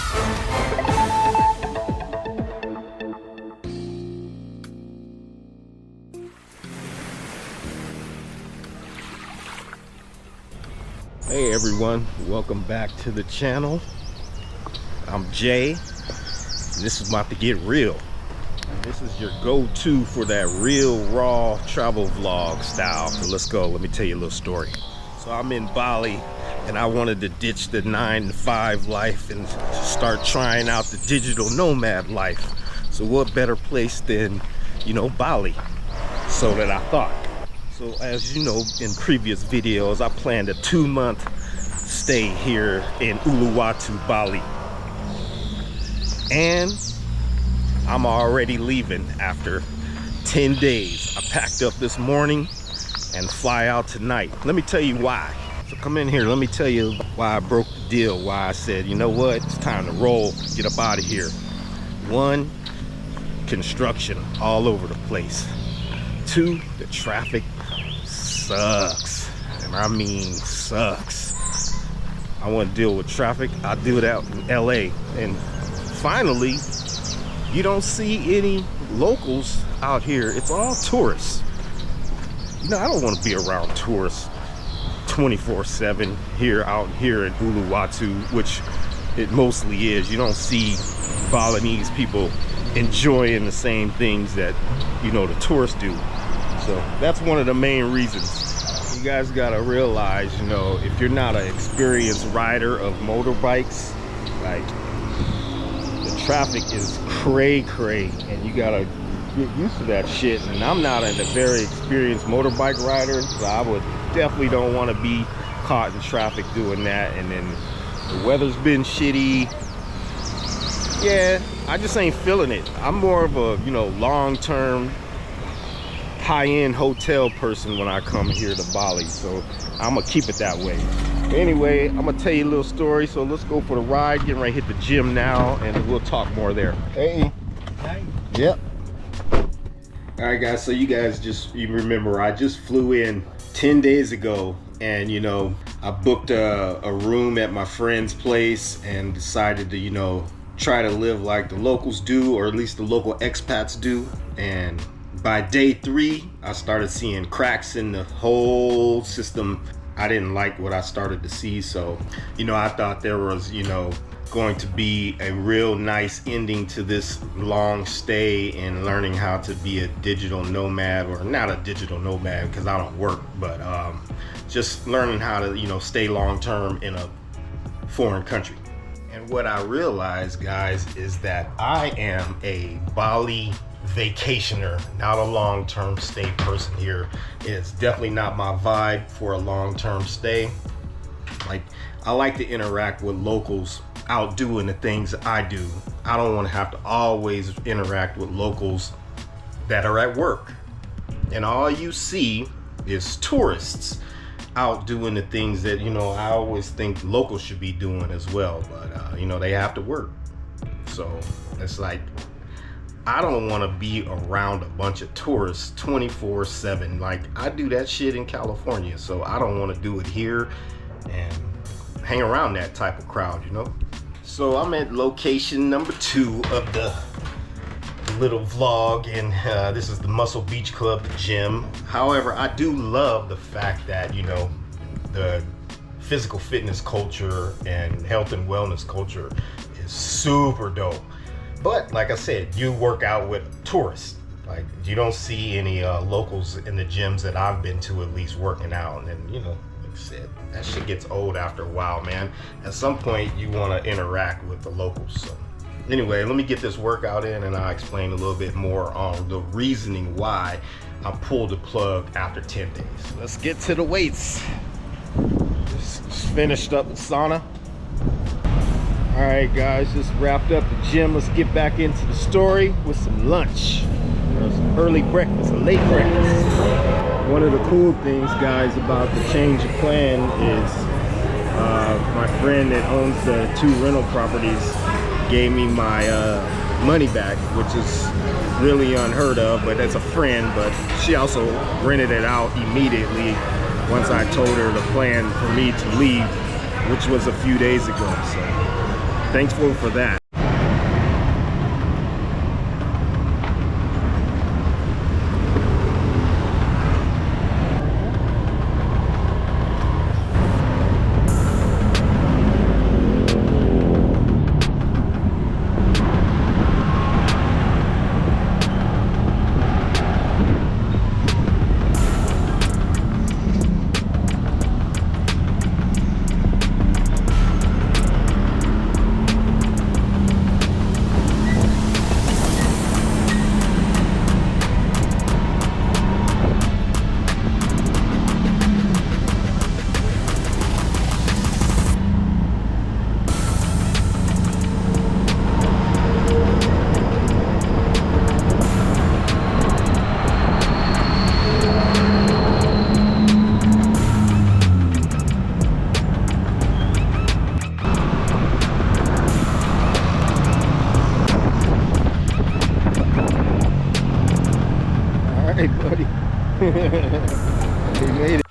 Hey everyone, welcome back to the channel. I'm Jay, and this is about to get real. And this is your go-to for that real raw travel vlog style. So let's go, let me tell you a little story. So I'm in Bali and I wanted to ditch the 9-to-5 life and start trying out the digital nomad life. So what better place than, you know, Bali? So that I thought. So as you know, in previous videos, I planned a 2-month stay here in Uluwatu Bali. And I'm already leaving after 10 days. I packed up this morning and fly out tonight. Let me tell you why. So come in here, let me tell you why I broke the deal, why I said, you know what, it's time to roll, get up out of here. 1, construction all over the place. 2, the traffic sucks, and I mean sucks. I want to deal with traffic, I do that in LA. And finally, you don't see any locals out here. It's all tourists. You know, I don't want to be around tourists 24/7 out here in Uluwatu, which it mostly is. You don't see Balinese people enjoying the same things that, you know, the tourists do. So that's one of the main reasons. You guys gotta realize, you know, if you're not an experienced rider of motorbikes, like, the traffic is cray, and you gotta get used to that shit. And I'm not a very experienced motorbike rider, so I would definitely don't want to be caught in traffic doing that. And then the weather's been shitty. Yeah, I just ain't feeling it. I'm more of a, you know, long-term high-end hotel person when I come here to Bali, so I'm gonna keep it that way. Anyway, I'm gonna tell you a little story, so let's go for the ride. Getting ready to hit the gym now, and we'll talk more there. Hey. Hi. Yep. All right, guys, so you remember I just flew in 10 days ago, and you know, I booked a room at my friend's place and decided to, you know, try to live like the locals do, or at least the local expats do. And by day 3, I started seeing cracks in the whole system. I didn't like what I started to see, so, you know, I thought there was, you know, going to be a real nice ending to this long stay and learning how to be a digital nomad, or not a digital nomad because I don't work, but just learning how to, you know, stay long-term in a foreign country. And what I realized, guys, is that I am a Bali vacationer, not a long-term stay person here. It's definitely not my vibe for a long-term stay. Like, I like to interact with locals out doing the things that I do. I don't want to have to always interact with locals that are at work. And all you see is tourists out doing the things that, you know, I always think locals should be doing as well. But, you know, they have to work. So it's like, I don't want to be around a bunch of tourists 24/7. Like, I do that shit in California, so I don't want to do it here and hang around that type of crowd, you know? So I'm at location number 2 of the little vlog, and this is the Muscle Beach Club, the gym. However, I do love the fact that, you know, the physical fitness culture and health and wellness culture is super dope. But like I said, you work out with tourists. Like, you don't see any locals in the gyms that I've been to, at least, working out. And, you know, like I said, that shit gets old after a while, man. At some point, you want to interact with the locals. So anyway, let me get this workout in, and I'll explain a little bit more on the reasoning why I pulled the plug after 10 days. Let's get to the weights. Just finished up the sauna. All right, guys, just wrapped up the gym. Let's get back into the story with some lunch, or some early breakfast, a late breakfast. One of the cool things, guys, about the change of plan is my friend that owns the 2 rental properties gave me my money back, which is really unheard of, but that's a friend. But she also rented it out immediately once I told her the plan for me to leave, which was a few days ago. So Thankful for that. Hey, buddy. We made it.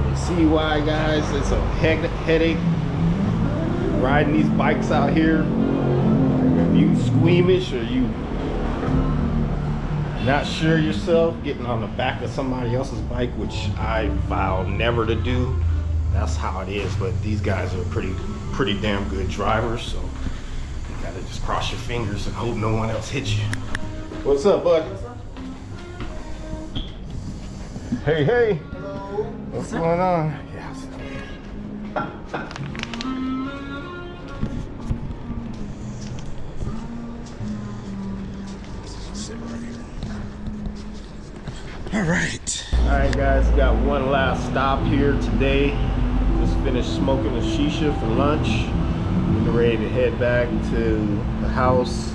You see why, guys? It's a headache riding these bikes out here. If you squeamish or you not sure yourself, getting on the back of somebody else's bike, which I vow never to do. That's how it is. But these guys are pretty damn good drivers, so you gotta just cross your fingers and hope no one else hits you. What's up, bud? What's up? Hey, hey. Hello. What's going on? Yes. Sit right here. All right. All right, guys. Got one last stop here today. Just finished smoking a shisha for lunch. Getting ready to head back to the house.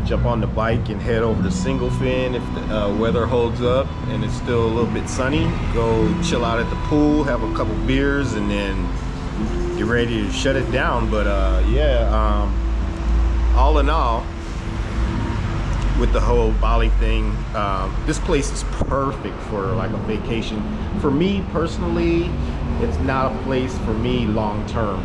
Jump on the bike and head over to Single Fin if the weather holds up and it's still a little bit sunny. Go chill out at the pool, have a couple beers, and then get ready to shut it down. But all in all, with the whole Bali thing, this place is perfect for like a vacation. For me personally, it's not a place for me long term,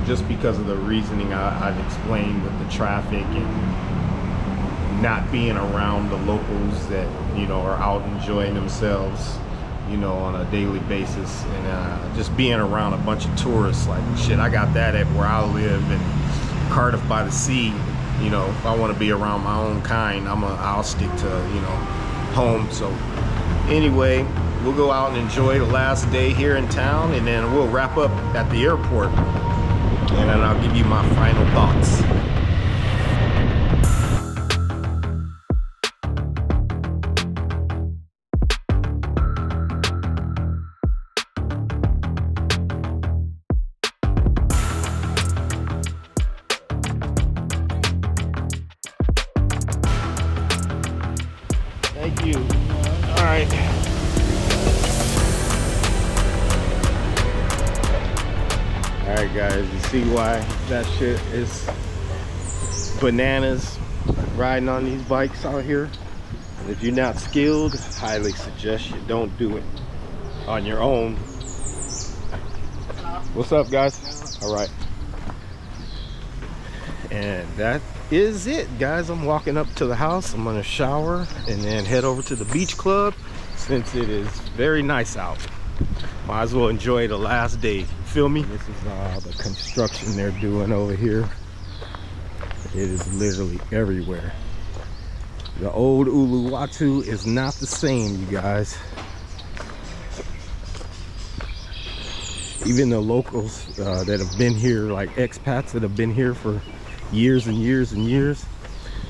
just because of the reasoning I've explained with the traffic and not being around the locals that, you know, are out enjoying themselves, you know, on a daily basis, and just being around a bunch of tourists. Like, shit, I got that at where I live in Cardiff by the sea. You know, if I want to be around my own kind, I'll stick to, you know, home. So anyway, we'll go out and enjoy the last day here in town, and then we'll wrap up at the airport, and then I'll give you my final thoughts. Thank you. All right. All right, guys, you see why that shit is bananas, riding on these bikes out here. And if you're not skilled, I highly suggest you don't do it on your own. What's up, guys? All right. And that is it, guys. I'm walking up to the house. I'm gonna shower and then head over to the beach club since it is very nice out. Might as well enjoy the last day. Feel me? This is the construction they're doing over here. It is literally everywhere. The old Uluwatu is not the same, you guys. Even the locals that have been here, like expats that have been here for years and years and years,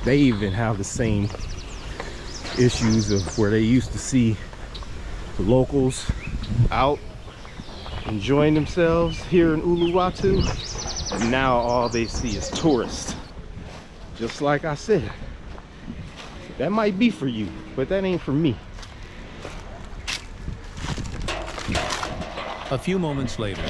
they even have the same issues of where they used to see the locals out enjoying themselves here in Uluwatu, and now all they see is tourists. Just like I said, that might be for you, but that ain't for me. A few moments later.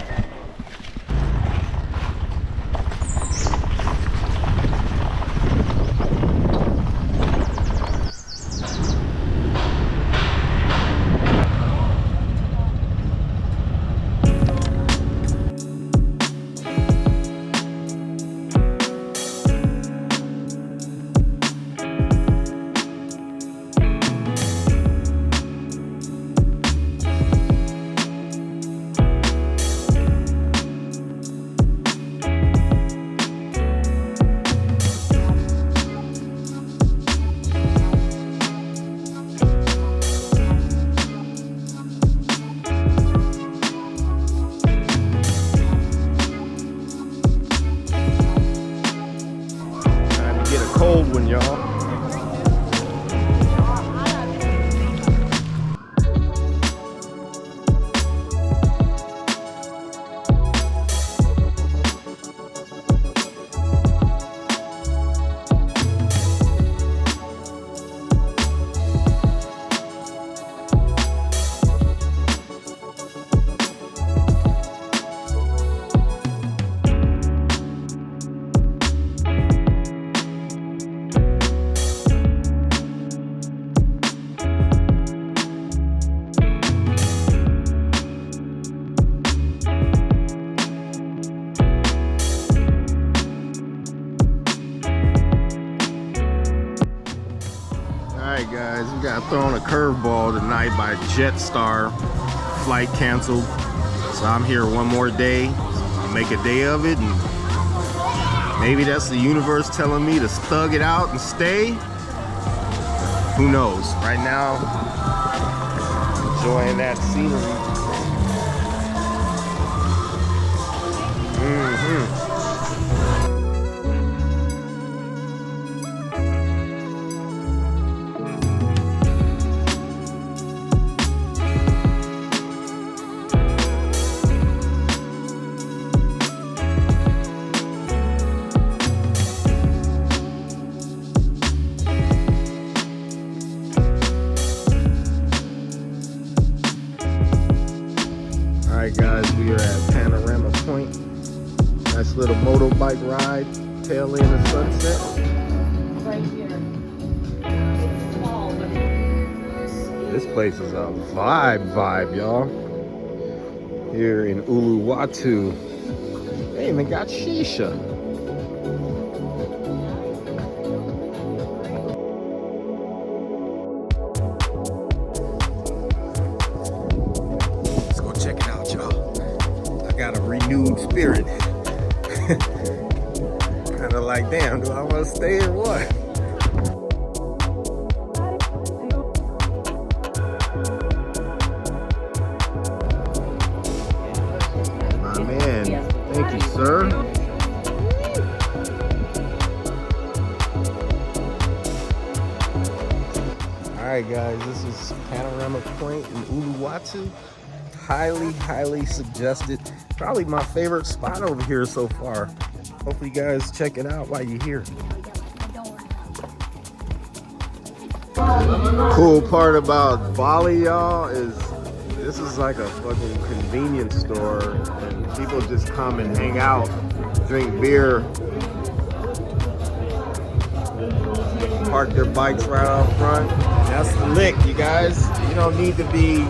the night by Jetstar. Flight canceled. So I'm here one more day. I'll make a day of it, and maybe that's the universe telling me to thug it out and stay. Who knows? Right now, enjoying that scenery. Alright guys, we are at Panorama Point. Nice little motorbike ride, tail end of sunset. Right here. It's small, but This place is a vibe, y'all. Here in Uluwatu. They even got shisha. Let's go check it out, y'all. I got a renewed spirit. Kind of like, damn, do I want to stay or what? My man, thank you, sir. All right, guys, this is Panorama Point in Uluwatu. Highly suggested. Probably my favorite spot over here so far. Hopefully you guys check it out while you're here. Cool part about Bali, y'all, is this is like a fucking convenience store, and people just come and hang out, drink beer, park their bikes right out front. That's the lick, you guys. You don't need to be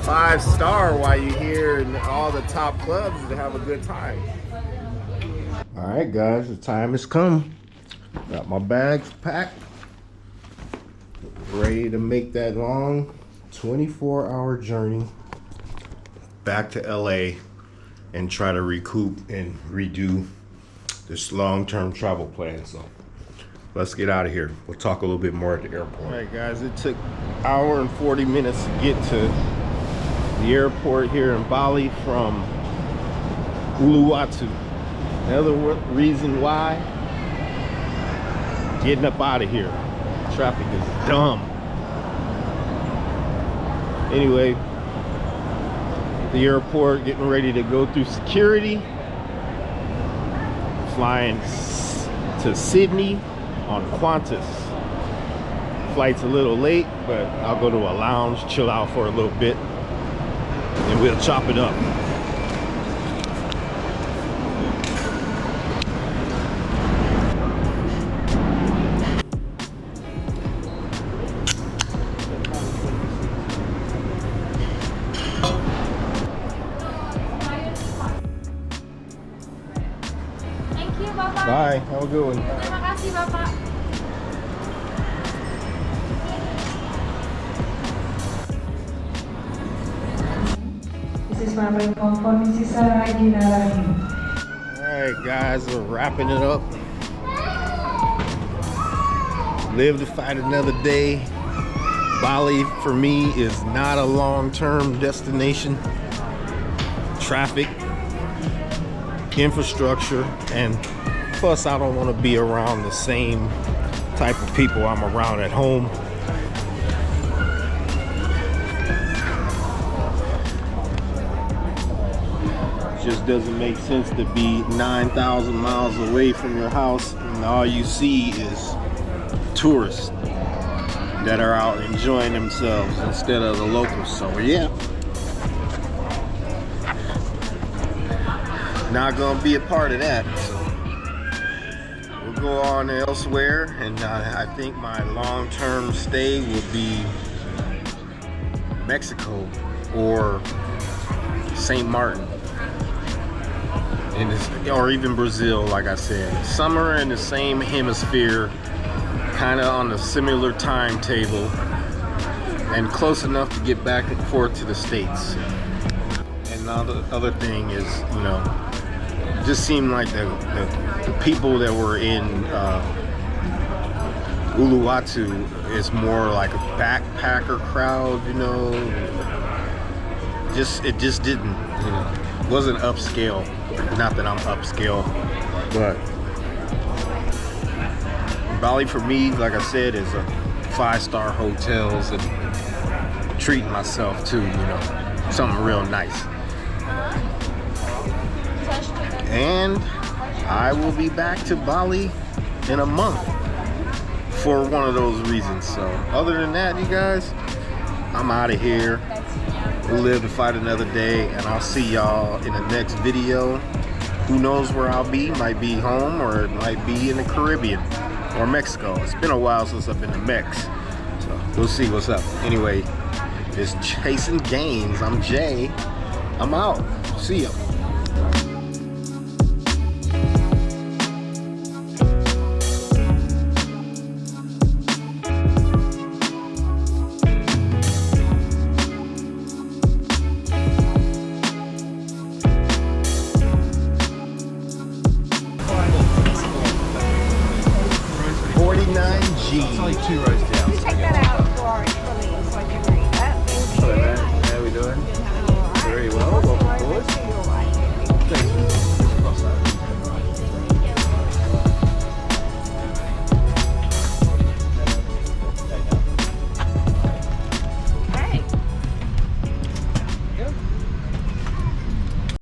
5-star while you're here in all the top clubs to have a good time. All right, guys, the time has come. Got my bags packed, ready to make that long 24-hour journey back to LA and try to recoup and redo this long-term travel plan. So let's get out of here. We'll talk a little bit more at the airport. All right, guys, it took an hour and 40 minutes to get to the airport here in Bali from Uluwatu. Another reason why, getting up out of here. Traffic is dumb. Anyway, the airport, getting ready to go through security. Flying to Sydney on Qantas. Flight's a little late, but I'll go to a lounge, chill out for a little bit, and we'll chop it up. thank you, Bapak. Bye, have a good one. Terima kasih, Bapak. This is Bapak Konformisi Saragi Narani. Alright guys, we're wrapping it up. Live to fight another day. Bali for me is not a long-term destination. Traffic, infrastructure, and plus I don't want to be around the same type of people I'm around at home. Just doesn't make sense to be 9,000 miles away from your house and all you see is tourists that are out enjoying themselves instead of the locals. So yeah, not gonna be a part of that. So we'll go on elsewhere, and I think my long-term stay will be Mexico or St. Martin. Or even Brazil, like I said. Summer in the same hemisphere, kind of on a similar timetable. and close enough to get back and forth to the States. And now the other thing is, you know, it just seemed like the people that were in Uluwatu is more like a backpacker crowd, you know. It just didn't, you know, wasn't upscale. Not that I'm upscale, but Bali for me, like I said, is a 5-star hotels and treating myself to, you know, something real nice. And I will be back to Bali in a month for one of those reasons. So other than that, you guys, I'm out of here. We'll live to fight another day, and I'll see y'all in the next video. Who knows where I'll be? Might be home, or it might be in the Caribbean or Mexico. It's been a while since I've been to Mex, so we'll see what's up. Anyway, it's Chasing Gains. I'm Jay. I'm out. See ya. $49G. It's only 2 rows.